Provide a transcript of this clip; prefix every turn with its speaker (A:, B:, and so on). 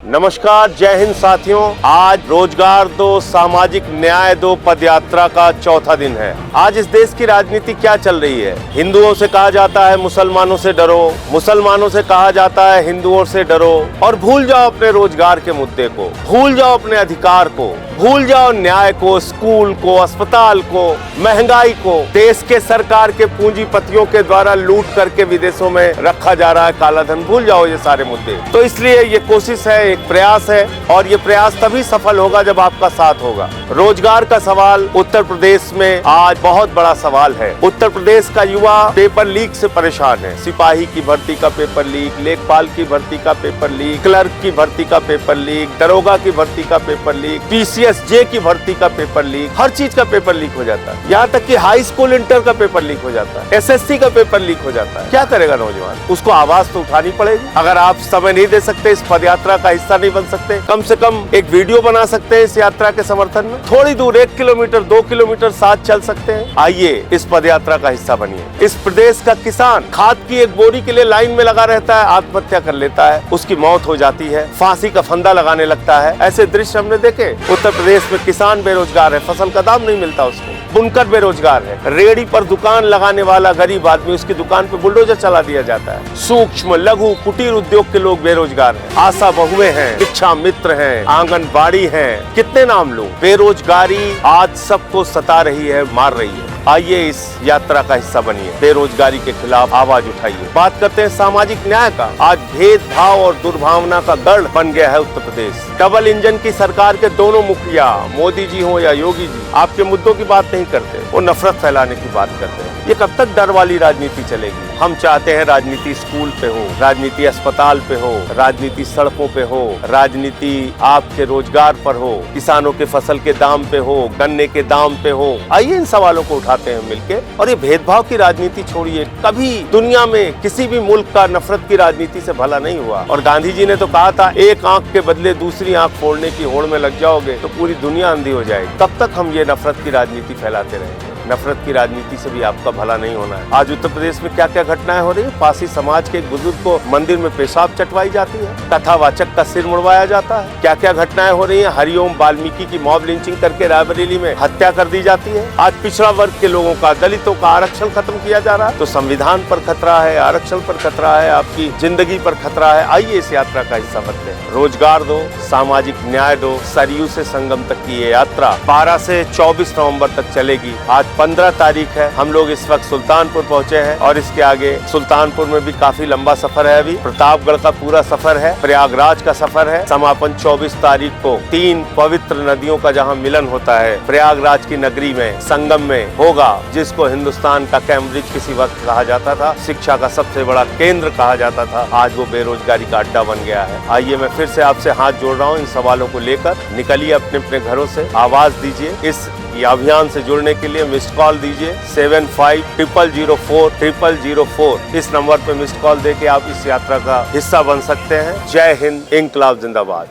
A: नमस्कार, जय हिंद साथियों। आज रोजगार दो, सामाजिक न्याय दो पदयात्रा का चौथा दिन है। आज इस देश की राजनीति क्या चल रही है? हिंदुओं से कहा जाता है मुसलमानों से डरो, मुसलमानों से कहा जाता है हिंदुओं से डरो, और भूल जाओ अपने रोजगार के मुद्दे को, भूल जाओ अपने अधिकार को, भूल जाओ न्याय को, स्कूल को, अस्पताल को, महंगाई को। देश के सरकार के पूंजीपतियों के द्वारा लूट करके विदेशों में रखा जा रहा है काला धन। भूल जाओ ये सारे मुद्दे। तो इसलिए ये कोशिश है, एक प्रयास है, और ये प्रयास तभी सफल होगा जब आपका साथ होगा। रोजगार का सवाल उत्तर प्रदेश में आज बहुत बड़ा सवाल है। उत्तर प्रदेश का युवा पेपर लीक से परेशान है। सिपाही की भर्ती का पेपर लीक, लेखपाल की भर्ती का पेपर लीक, क्लर्क की भर्ती का पेपर लीक, दरोगा की भर्ती का पेपर लीक, PCSJ की भर्ती का पेपर लीक, हर चीज का पेपर लीक हो जाता है। यहाँ तक कि हाई स्कूल इंटर का पेपर लीक हो जाता है, SSC का पेपर लीक हो जाता है। क्या करेगा नौजवान? उसको आवाज तो उठानी पड़ेगी। अगर आप समय नहीं दे सकते, इस पदयात्रा का हिस्सा नहीं बन सकते, कम से कम एक वीडियो बना सकते हैं इस यात्रा के समर्थन में। थोड़ी दूर 1 किलोमीटर 2 किलोमीटर साथ चल सकते हैं। आइए इस पदयात्रा का हिस्सा बनिए। इस प्रदेश का किसान खाद की एक बोरी के लिए लाइन में लगा रहता है, आत्महत्या कर लेता है, उसकी मौत हो जाती है, फांसी का फंदा लगाने लगता है। ऐसे दृश्य हमने देखे। उत्तर प्रदेश में किसान बेरोजगार है, फसल का दाम नहीं मिलता उसको, बुनकर बेरोजगार है, रेहड़ी पर दुकान लगाने वाला गरीब आदमी, उसकी दुकान पे बुलडोजर चला दिया जाता है। सूक्ष्म लघु कुटीर उद्योग के लोग बेरोजगार हैं, आशा बहुएं हैं, शिक्षा मित्र हैं, आंगनबाड़ी हैं, कितने नाम लो। बेरोजगारी आज सबको सता रही है, मार रही है। आइए इस यात्रा का हिस्सा बनिए, बेरोजगारी के खिलाफ आवाज उठाइए। बात करते हैं सामाजिक न्याय का। आज भेदभाव और दुर्भावना का गढ़ बन गया है उत्तर प्रदेश। डबल इंजन की सरकार के दोनों मुखिया, मोदी जी हो या योगी जी, आपके मुद्दों की बात नहीं करते, वो नफरत फैलाने की बात करते हैं। ये कब तक डर वाली राजनीति चलेगी? हम चाहते हैं राजनीति स्कूल पे हो, राजनीति अस्पताल पे हो, राजनीति सड़कों पे हो, राजनीति आपके रोजगार पर हो, किसानों के फसल के दाम पे हो, गन्ने के दाम पे हो। आइए इन सवालों को उठाते हैं मिलके, और ये भेदभाव की राजनीति छोड़िए। कभी दुनिया में किसी भी मुल्क का नफरत की राजनीति से भला नहीं हुआ। और गांधी जी ने तो कहा था, एक आंख के बदले दूसरी आंख फोड़ने की होड़ में लग जाओगे तो पूरी दुनिया अंधी हो जाएगी। कब तक हम ये नफरत की राजनीति फैलाते रहेंगे? नफरत की राजनीति से भी आपका भला नहीं होना है। आज उत्तर प्रदेश में क्या क्या घटनाएं हो रही है? पासी समाज के एक बुजुर्ग को मंदिर में पेशाब चटवाई जाती है, कथावाचक का सिर मुड़वाया जाता है। क्या क्या घटनाएं हो रही है? हरिओम वाल्मीकि की मॉब लिंचिंग करके रायबरेली में हत्या कर दी जाती है। आज पिछड़ा वर्ग के लोगों का, दलितों का आरक्षण खत्म किया जा रहा है। तो संविधान पर खतरा है, आरक्षण पर खतरा है, आपकी जिंदगी पर खतरा है। आइए इस यात्रा का हिस्सा बनते हैं। रोजगार दो, सामाजिक न्याय दो, सरयू से संगम तक की ये यात्रा 12 से 24 नवम्बर तक चलेगी। आज 15 तारीख है। हम लोग इस वक्त सुल्तानपुर पहुंचे हैं, और इसके आगे सुल्तानपुर में भी काफी लंबा सफर है। अभी प्रतापगढ़ का पूरा सफर है, प्रयागराज का सफर है। समापन 24 तारीख को 3 पवित्र नदियों का जहां मिलन होता है, प्रयागराज की नगरी में, संगम में होगा, जिसको हिंदुस्तान का कैम्ब्रिज किसी वक्त कहा जाता था, शिक्षा का सबसे बड़ा केंद्र कहा जाता था। आज वो बेरोजगारी का अड्डा बन गया है। आइए मैं फिर से आपसे हाथ जोड़ रहा हूँ इन सवालों को लेकर। निकलिए अपने अपने घरों से, आवाज दीजिए। इस अभियान से जुड़ने के लिए मिस्ड कॉल दीजिए 7500040004। इस नंबर पे मिस्ड कॉल देके आप इस यात्रा का हिस्सा बन सकते हैं। जय हिंद, इंकलाब जिंदाबाद।